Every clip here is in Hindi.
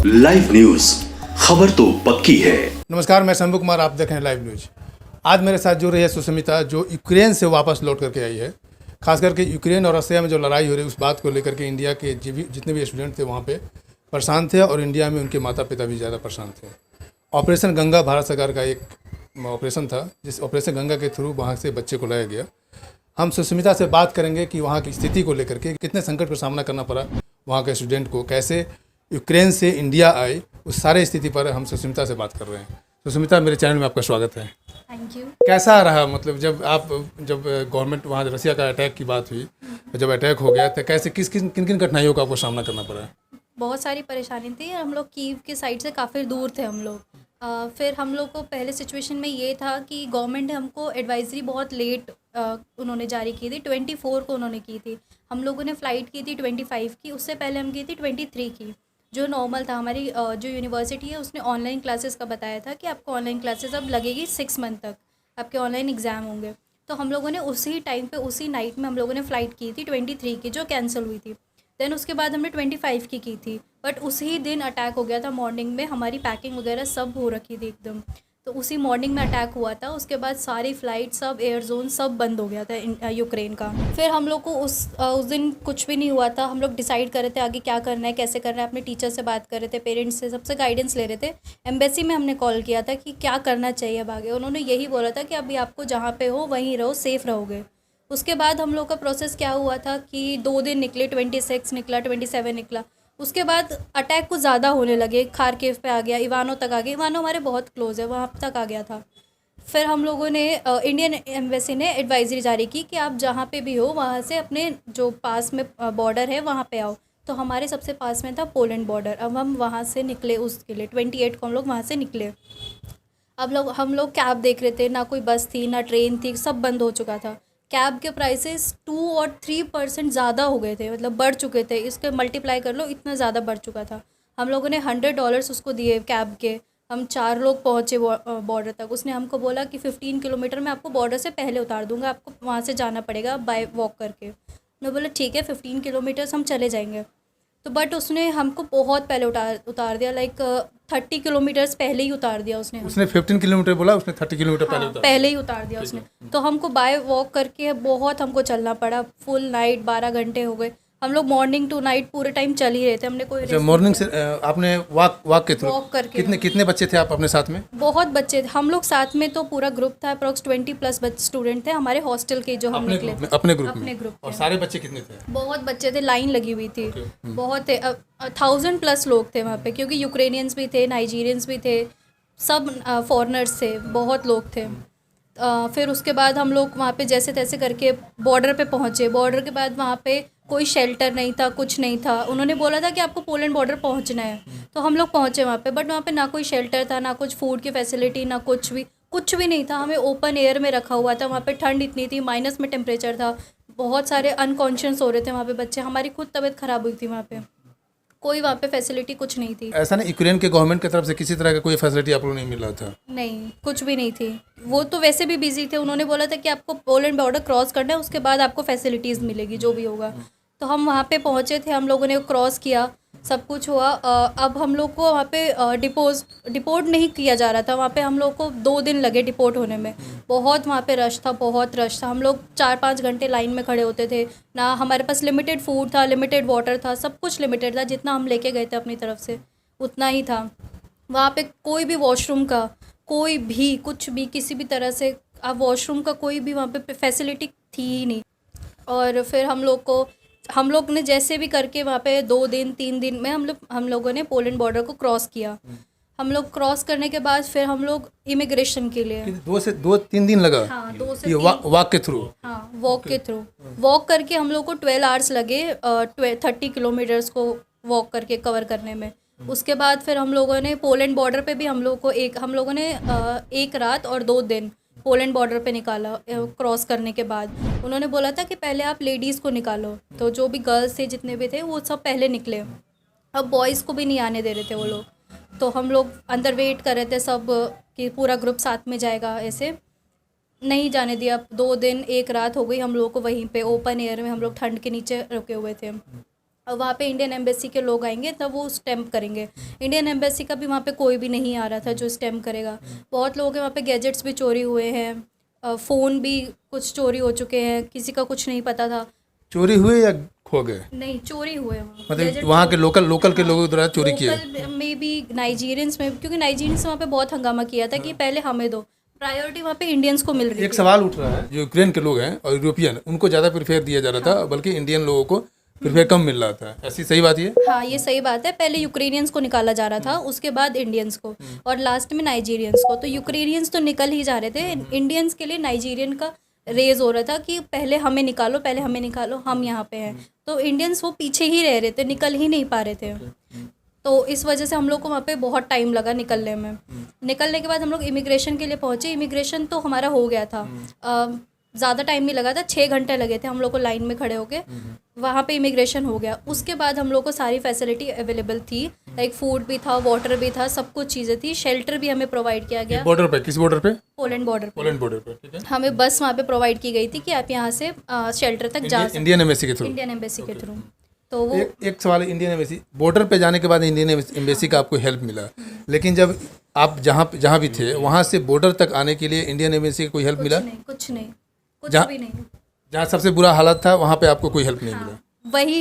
लाइव न्यूज, खबर तो पक्की है। नमस्कार, मैं शंभू कुमार, आप देख रहे हैं लाइव न्यूज। आज मेरे साथ जुड़ रही है सुष्मिता, जो यूक्रेन से वापस लौट करके आई है। खास करके यूक्रेन और रसिया में जो लड़ाई हो रही है उस बात को लेकर के इंडिया के जितने भी स्टूडेंट थे वहाँ पे परेशान थे, और इंडिया में उनके माता पिता भी ज़्यादा परेशान थे। ऑपरेशन गंगा भारत सरकार का एक ऑपरेशन था, जिस ऑपरेशन गंगा के थ्रू वहाँ से बच्चे को लाया गया। हम सुष्मिता से बात करेंगे कि वहाँ की स्थिति को लेकर के कितने संकट का सामना करना पड़ा वहाँ के स्टूडेंट को, कैसे यूक्रेन से इंडिया आए, उस सारे स्थिति पर हम सुष्मिता से बात कर रहे हैं। सुष्मिता, मेरे चैनल में आपका स्वागत है। Thank you. कैसा रहा, मतलब जब गवर्नमेंट वहाँ रसिया का अटैक की बात हुई, जब अटैक हो गया तो कैसे किन किन कठिनाइयों का आपको सामना करना पड़ा? बहुत सारी परेशानी थी। हम लोग कीव के साइड से काफ़ी दूर थे हम लोग। फिर हम लोग को पहले सिचुएशन में ये था कि गवर्नमेंट ने हमको एडवाइजरी बहुत लेट उन्होंने जारी की थी। 24 को उन्होंने की थी। हम लोगों ने फ़्लाइट की थी 25 की, उससे पहले हम की थी 23 की, जो नॉर्मल था। हमारी जो यूनिवर्सिटी है उसने ऑनलाइन क्लासेस का बताया था कि आपको ऑनलाइन क्लासेस अब लगेगी 6 मंथ तक, आपके ऑनलाइन एग्ज़ाम होंगे। तो हम लोगों ने उसी टाइम पे उसी नाइट में हम लोगों ने फ़्लाइट की थी 23 की, जो कैंसिल हुई थी। देन उसके बाद हमने 25 की थी, बट उसी दिन अटैक हो गया था मॉर्निंग में। हमारी पैकिंग वगैरह सब हो रखी थी एकदम, तो उसी मॉर्निंग में अटैक हुआ था। उसके बाद सारी फ़्लाइट, सब एयर जोन सब बंद हो गया था यूक्रेन का। फिर हम लोग को उस दिन कुछ भी नहीं हुआ था। हम लोग डिसाइड कर रहे थे आगे क्या करना है, कैसे करना है। अपने टीचर से बात कर रहे थे, पेरेंट्स से, सबसे गाइडेंस ले रहे थे। एम्बेसी में हमने कॉल किया था कि क्या करना चाहिए अब आगे। उन्होंने यही बोला था कि अभी आपको जहाँ पे हो वहीं रहो, सेफ़ रहोगे। उसके बाद हम लोग का प्रोसेस क्या हुआ था कि 2 दिन निकले, 26 निकला, 27 निकला। उसके बाद अटैक कुछ ज़्यादा होने लगे। खारकिव पे आ गया, इवानो तक आ गया। इवानो हमारे बहुत क्लोज है, वहाँ तक आ गया था। फिर हम लोगों ने इंडियन एम्बेसी ने एडवाइजरी जारी की कि आप जहाँ पे भी हो वहाँ से अपने जो पास में बॉर्डर है वहाँ पे आओ। तो हमारे सबसे पास में था पोलैंड बॉर्डर। अब हम वहाँ से निकले, उसके लिए 28 को हम लोग वहाँ से निकले। अब हम लोग कैब देख रहे थे, ना कोई बस थी ना ट्रेन थी, सब बंद हो चुका था। कैब के प्राइसेस 2 और 3% ज़्यादा हो गए थे, मतलब बढ़ चुके थे। इसके मल्टीप्लाई कर लो, इतना ज़्यादा बढ़ चुका था। हम लोगों ने $100 उसको दिए कैब के। हम 4 लोग पहुँचे बॉर्डर तक। उसने हमको बोला कि 15 किलोमीटर मैं आपको बॉर्डर से पहले उतार दूँगा, आपको वहाँ से जाना पड़ेगा बाय वॉक करके। मैं बोला ठीक है, 15 किलोमीटर्स हम चले जाएंगे। तो बट उसने हमको बहुत पहले उतार दिया, लाइक 30 किलोमीटर्स पहले ही उतार दिया उसने 15 किलोमीटर बोला, उसने 30 किलोमीटर पहले ही उतार दिया उसने। तो हमको बाय वॉक करके बहुत हमको चलना पड़ा। फुल नाइट 12 घंटे हो गए। हम लोग मॉर्निंग टू नाइट पूरे टाइम चल ही रहे थे। हमने कोई अच्छा, मॉर्निंग से आपने वॉक के थ्रू वॉक करके कितने बच्चे थे आप अपने साथ में? बहुत बच्चे थे हम लोग साथ में। तो पूरा ग्रुप था, अप्रॉक्स 20+ स्टूडेंट थे हमारे हॉस्टल के, जो हम निकले अपने ग्रुप ग्रुप। और सारे बच्चे कितने थे? बहुत बच्चे थे, लाइन लगी हुई थी। बहुत थे, 1000+ लोग थे वहाँ पे, क्योंकि यूक्रेनियंस भी थे, नाइजीरियंस भी थे, सब फॉरेनर्स थे, बहुत लोग थे। फिर उसके बाद हम लोग वहाँ पे जैसे तैसे करके बॉर्डर पे पहुँचे। बॉर्डर के बाद वहाँ पे कोई शेल्टर नहीं था, कुछ नहीं था। उन्होंने बोला था कि आपको पोलैंड बॉर्डर पहुँचना है, तो हम लोग पहुँचे वहाँ पे। बट वहाँ पे ना कोई शेल्टर था, ना कुछ फूड की फैसिलिटी, ना कुछ भी नहीं था। हमें ओपन एयर में रखा हुआ था। वहाँ पे ठंड इतनी थी, माइनस में टेम्परेचर था। बहुत सारे अनकॉन्शियस हो रहे थे वहाँ पे बच्चे। हमारी खुद तबीयत ख़राब हुई थी वहाँ पे। कोई वहाँ पे फैसिलिटी कुछ नहीं थी। ऐसा नहीं यूक्रेन के गवर्नमेंट की तरफ से किसी तरह का कोई फैसिलिटी आप लोग नहीं मिल रहा था? नहीं, कुछ भी नहीं थी। वो तो वैसे भी बिजी थे। उन्होंने बोला था कि आपको पोलैंड बॉर्डर क्रॉस करना है, उसके बाद आपको फैसिलिटीज़ मिलेगी, जो भी होगा। तो हम वहाँ पे पहुँचे थे, हम लोगों ने क्रॉस किया, सब कुछ हुआ। अब हम लोग को वहाँ पे डिपोर्ट नहीं किया जा रहा था। वहाँ पे हम लोग को 2 दिन लगे डिपोर्ट होने में। बहुत वहाँ पे रश था, बहुत रश था। हम लोग 4-5 घंटे लाइन में खड़े होते थे। ना हमारे पास लिमिटेड फूड था, लिमिटेड वाटर था, सब कुछ लिमिटेड था। जितना हम लेके गए थे अपनी तरफ से उतना ही था। वहाँ पे कोई भी वॉशरूम का, कोई भी कुछ भी किसी भी तरह से आप वॉशरूम का कोई भी वहाँ पे फैसिलिटी थी ही नहीं। और फिर हम लोग ने जैसे भी करके वहाँ पे 2 दिन 3 दिन में हम लोगों ने पोलैंड बॉर्डर को क्रॉस किया। हम लोग क्रॉस करने के बाद फिर हम लोग इमिग्रेशन के लिए 2 से 3 दिन लगा? हाँ, 2 से ये 3। वॉक के थ्रू? हाँ, वॉक के थ्रू। वॉक करके हम लोग को 12 आवर्स लगे 30 किलोमीटर्स को वॉक करके कवर करने में। उसके बाद फिर हम लोगों ने पोलैंड बॉर्डर पे भी हम लोगों ने 1 रात और 2 दिन पोलैंड बॉर्डर पे निकाला। क्रॉस करने के बाद उन्होंने बोला था कि पहले आप लेडीज़ को निकालो। तो जो भी गर्ल्स थे, जितने भी थे, वो सब पहले निकले। अब बॉयज़ को भी नहीं आने दे रहे थे वो लोग। तो हम लोग अंदर वेट कर रहे थे सब कि पूरा ग्रुप साथ में जाएगा, ऐसे नहीं जाने दिया। 2 दिन 1 रात हो गई हम लोगों को वहीं पे ओपन एयर में, हम लोग ठंड के नीचे रुके हुए थे। वहाँ पे इंडियन एम्बेसी के लोग आएंगे तब वो स्टैम्प करेंगे। इंडियन एम्बेसी का भी वहाँ पे कोई भी नहीं आ रहा था जो स्टैम्प करेगा। बहुत लोगों के वहाँ पे गैजेट्स भी चोरी हुए हैं, फ़ोन भी कुछ चोरी हो चुके हैं, किसी का कुछ नहीं पता था। चोरी हुए या खो गए? नहीं, चोरी हुए वहाँ, मतलब वहाँ के लोकल के लोगों द्वारा चोरी किए? लोकल में भी, नाइजीरियंस में, क्योंकि नाइजीरियंस वहाँ पे बहुत हंगामा किया था कि पहले हमें दो, प्रायोरिटी वहाँ पे इंडियंस को मिल रही एक थी। सवाल उठ रहा है, जो यूक्रेन के लोग हैं और यूरोपियन, उनको ज़्यादा प्रिफेयर दिया जा रहा था, बल्कि इंडियन लोगों को प्रिफेयर कम मिल रहा था। ऐसी सही बात ये? हाँ, ये सही बात है। पहले यूक्रेनियंस को निकाला जा रहा था, उसके बाद इंडियंस को, और लास्ट में नाइजीरियंस को। तो यूक्रेनियंस तो निकल ही जा रहे थे, इंडियंस के लिए नाइजीरियन का रेज हो रहा था कि पहले हमें निकालो, पहले हमें निकालो, हम यहाँ पे हैं। तो इंडियंस वो पीछे ही रह रहे थे, निकल ही नहीं पा रहे थे। तो इस वजह से हम लोग को वहाँ पे बहुत टाइम लगा निकलने में। निकलने के बाद हम लोग इमिग्रेशन के लिए पहुँचे। इमिग्रेशन तो हमारा हो गया था, ज़्यादा टाइम नहीं लगा था, 6 घंटे लगे थे हम लोग को लाइन में खड़े होके। वहाँ पे इमिग्रेशन हो गया। उसके बाद हम लोग को सारी फैसिलिटी अवेलेबल थी, लाइक फूड भी था, वाटर भी था, सब कुछ चीज़ें थी, शेल्टर भी हमें प्रोवाइड किया गया। बॉर्डर पे? किस बॉर्डर पे? पोलैंड बॉर्डर पे। पोलैंड बॉर्डर पे, ठीक है। हमें बस वहाँ पे प्रोवाइड की गई थी कि आप यहाँ से शेल्टर तक जा सकते, इंडियन एम्बेसी के थ्रू? इंडियन एम्बेसी के थ्रू। तो वो एक सवाल है, इंडियन एम्बेसी बॉर्डर पे जाने के बाद इंडियन एम्बेसी का आपको हेल्प मिला, लेकिन जब आप जहाँ भी थे वहाँ से बॉर्डर तक आने के लिए इंडियन एम्बेसी का कोई हेल्प मिला? कुछ नहीं, कुछ जहाँ- भी नहीं। जहाँ सबसे बुरा हालत था वहाँ पे आपको कोई हेल्प नहीं मिला?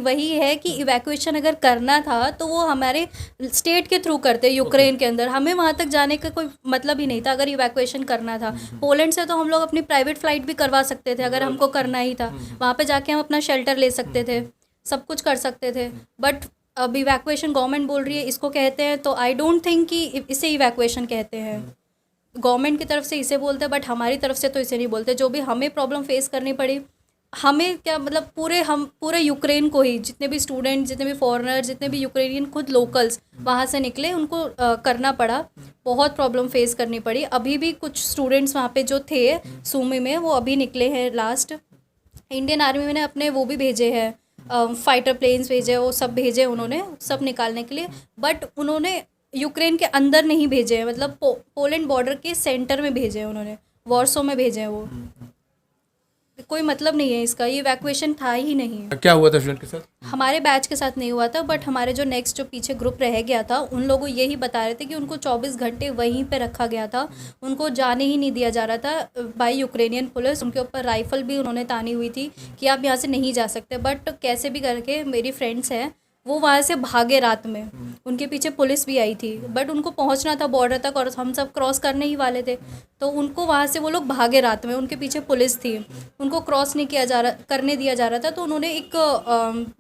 वही है कि इवैक्यूएशन अगर करना था तो वो हमारे स्टेट के थ्रू करते, यूक्रेन के अंदर। हमें वहाँ तक जाने का कोई मतलब ही नहीं था अगर इवैक्यूएशन करना था। पोलैंड से तो हम लोग अपनी प्राइवेट फ़्लाइट भी करवा सकते थे अगर हमको करना ही था। वहाँ पे जाके हम अपना शेल्टर ले सकते थे, सब कुछ कर सकते थे। बट अब इवैक्यूएशन गवर्नमेंट बोल रही है इसको कहते हैं, तो आई डोंट थिंक कि इसे इवैक्यूएशन कहते हैं। गवर्नमेंट की तरफ से इसे बोलते हैं, बट हमारी तरफ से तो इसे नहीं बोलते। जो भी हमें प्रॉब्लम फेस करनी पड़ी, हमें क्या मतलब, पूरे यूक्रेन को ही, जितने भी स्टूडेंट, जितने भी फॉरेनर, जितने भी यूक्रेनियन खुद लोकल्स वहाँ से निकले, उनको करना पड़ा। बहुत प्रॉब्लम फेस करनी पड़ी। अभी भी कुछ स्टूडेंट्स वहाँ पे जो थे सूमी में, वो अभी निकले हैं लास्ट। इंडियन आर्मी ने अपने वो भी भेजे हैं, फाइटर प्लेन्स भेजे, वो सब भेजे उन्होंने, सब निकालने के लिए। बट उन्होंने यूक्रेन के अंदर नहीं भेजे हैं, मतलब पोलैंड बॉर्डर के सेंटर में भेजे हैं उन्होंने, वॉर्सो में भेजे हैं। वो कोई मतलब नहीं है इसका, ये इवैक्यूएशन था ही नहीं। क्या हुआ था स्टूडेंट के साथ? हमारे बैच के साथ नहीं हुआ था, बट हमारे जो नेक्स्ट जो पीछे ग्रुप रह गया था, उन लोगों यही बता रहे थे कि उनको 24 घंटे वहीं पे रखा गया था, उनको जाने ही नहीं दिया जा रहा था बाय यूक्रेनियन पुलिस। उनके ऊपर राइफल भी उन्होंने तानी हुई थी कि आप यहाँ से नहीं जा सकते। बट कैसे भी करके मेरी फ्रेंड्स हैं, वो वहाँ से भागे रात में, उनके पीछे पुलिस भी आई थी। बट उनको पहुँचना था बॉर्डर तक और हम सब क्रॉस करने ही वाले थे, तो उनको वहाँ से वो लोग भागे रात में, उनके पीछे पुलिस थी, उनको क्रॉस नहीं करने दिया जा रहा था। तो उन्होंने एक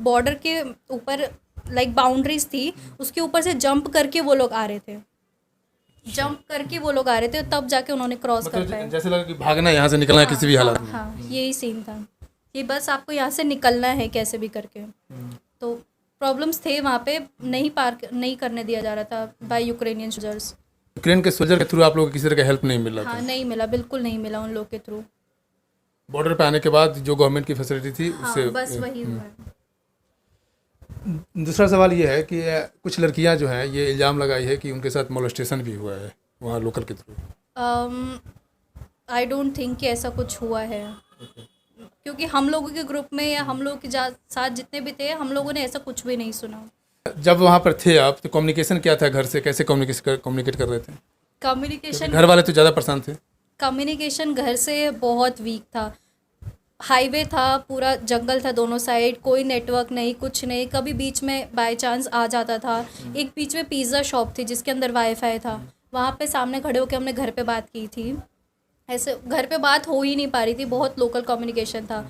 बॉर्डर के ऊपर, लाइक बाउंड्रीज थी, उसके ऊपर से जंप करके वो लोग आ रहे थे, तब जाके उन्होंने क्रॉस कर पाए। जैसे लगा कि भागना, यहाँ से निकलना है किसी भी हालत में। हाँ, यही सीन था कि बस आपको यहाँ से निकलना है कैसे भी करके। तो प्रॉब्लम्स थे वहाँ पे, नहीं करने दिया जा रहा था बाय यूक्रेनियन सोल्जर्स। यूक्रेन के सोल्जर के थ्रू आप लोगों को किसी तरह का हेल्प नहीं मिल रहा था? हाँ, नहीं मिला, बिल्कुल नहीं मिला उन लोग के थ्रू। बॉर्डर पे आने के बाद जो गवर्नमेंट की फैसिलिटी थी हाँ, उससे बस वही हुआ है। दूसरा सवाल ये है कि कुछ लड़कियां जो हैं ये इल्ज़ाम लगाई है कि उनके साथ मोलेस्टेशन भी हुआ है वहाँ लोकल के थ्रू। आई डोंट थिंक कि ऐसा कुछ हुआ है, क्योंकि हम लोगों के ग्रुप में या हम लोग के साथ जितने भी थे, हम लोगों ने ऐसा कुछ भी नहीं सुना। जब वहाँ पर थे आप, तो कम्युनिकेशन क्या था घर से? कैसे कम्युनिकेट कर रहे थे? कम्युनिकेशन, घर वाले तो ज़्यादा परेशान थे। कम्युनिकेशन घर से बहुत वीक था। हाईवे था, पूरा जंगल था दोनों साइड, कोई नेटवर्क नहीं, कुछ नहीं। कभी बीच में बाय चांस आ जाता था। एक बीच में पिज़्ज़ा शॉप थी जिसके अंदर वाईफाई था, वहाँ पे सामने खड़े होकर हमने घर पे बात की थी। ऐसे घर पे बात हो ही नहीं पा रही थी, बहुत लोकल कम्युनिकेशन था।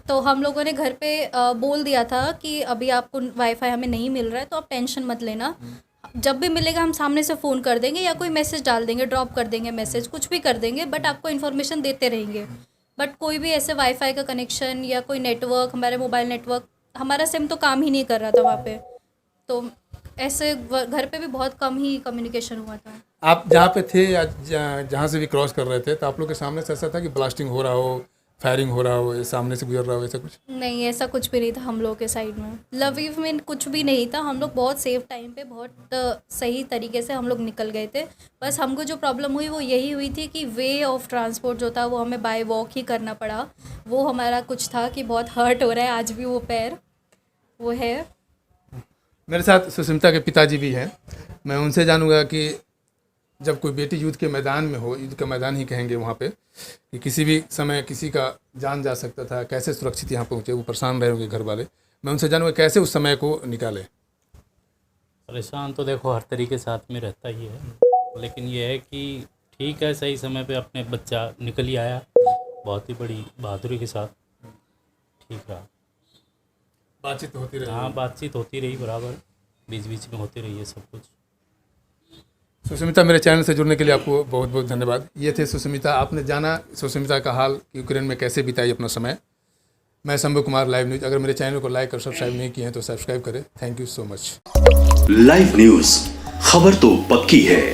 तो हम लोगों ने घर पे बोल दिया था कि अभी आपको वाईफाई हमें नहीं मिल रहा है, तो आप टेंशन मत लेना, जब भी मिलेगा हम सामने से फ़ोन कर देंगे या कोई मैसेज डाल देंगे, ड्रॉप कर देंगे मैसेज, कुछ भी कर देंगे, बट आपको इन्फॉर्मेशन देते रहेंगे। बट कोई भी ऐसे वाईफाई का कनेक्शन या कोई नेटवर्क, हमारे मोबाइल नेटवर्क, हमारा सिम तो काम ही नहीं कर रहा था वहाँ पे। तो ऐसे घर पे भी बहुत कम ही कम्युनिकेशन हुआ था। आप जहाँ पे थे या जहाँ से भी क्रॉस कर रहे थे, तो आप लोग के सामने से ऐसा था कि ब्लास्टिंग हो रहा हो, फायरिंग हो रहा हो, सामने से गुजर रहा हो, ऐसा कुछ? नहीं, ऐसा कुछ भी नहीं था हम लोग के साइड में। लवीव में कुछ भी नहीं था। हम लोग बहुत सेफ टाइम पे, बहुत सही तरीके से हम लोग निकल गए थे। बस हमको जो प्रॉब्लम हुई वो यही हुई थी कि वे ऑफ ट्रांसपोर्ट जो था वो हमें बाय वॉक ही करना पड़ा। वो हमारा कुछ था कि बहुत हर्ट हो रहा है आज भी वो पैर। वो है। मेरे साथ सुष्मिता के पिताजी भी हैं। मैं उनसे जानूंगा कि जब कोई बेटी युद्ध के मैदान में हो, युद्ध का मैदान ही कहेंगे वहाँ पे, कि किसी भी समय किसी का जान जा सकता था, कैसे सुरक्षित यहाँ पहुँचे, वो परेशान रहे होंगे घर वाले। मैं उनसे जानूंगा कैसे उस समय को निकाले। परेशान तो देखो हर तरीके से आदमी रहता ही है, लेकिन ये है कि ठीक है, सही समय पे अपने बच्चा निकल ही आया, बहुत ही बड़ी बहादुरी के साथ। ठीक रहा। बातचीत होती रही। हाँ, बातचीत होती रही बराबर, बीच बीच में होती रही है सब कुछ। सुष्मिता, मेरे चैनल से जुड़ने के लिए आपको बहुत बहुत धन्यवाद। ये थे सुष्मिता। आपने जाना सुष्मिता का हाल, यूक्रेन में कैसे बिताई अपना समय। मैं शंभू कुमार, लाइव न्यूज़। अगर मेरे चैनल को लाइक और सब्सक्राइब नहीं किए हैं तो सब्सक्राइब करें। Thank you so much. Live news, खबर तो पक्की है।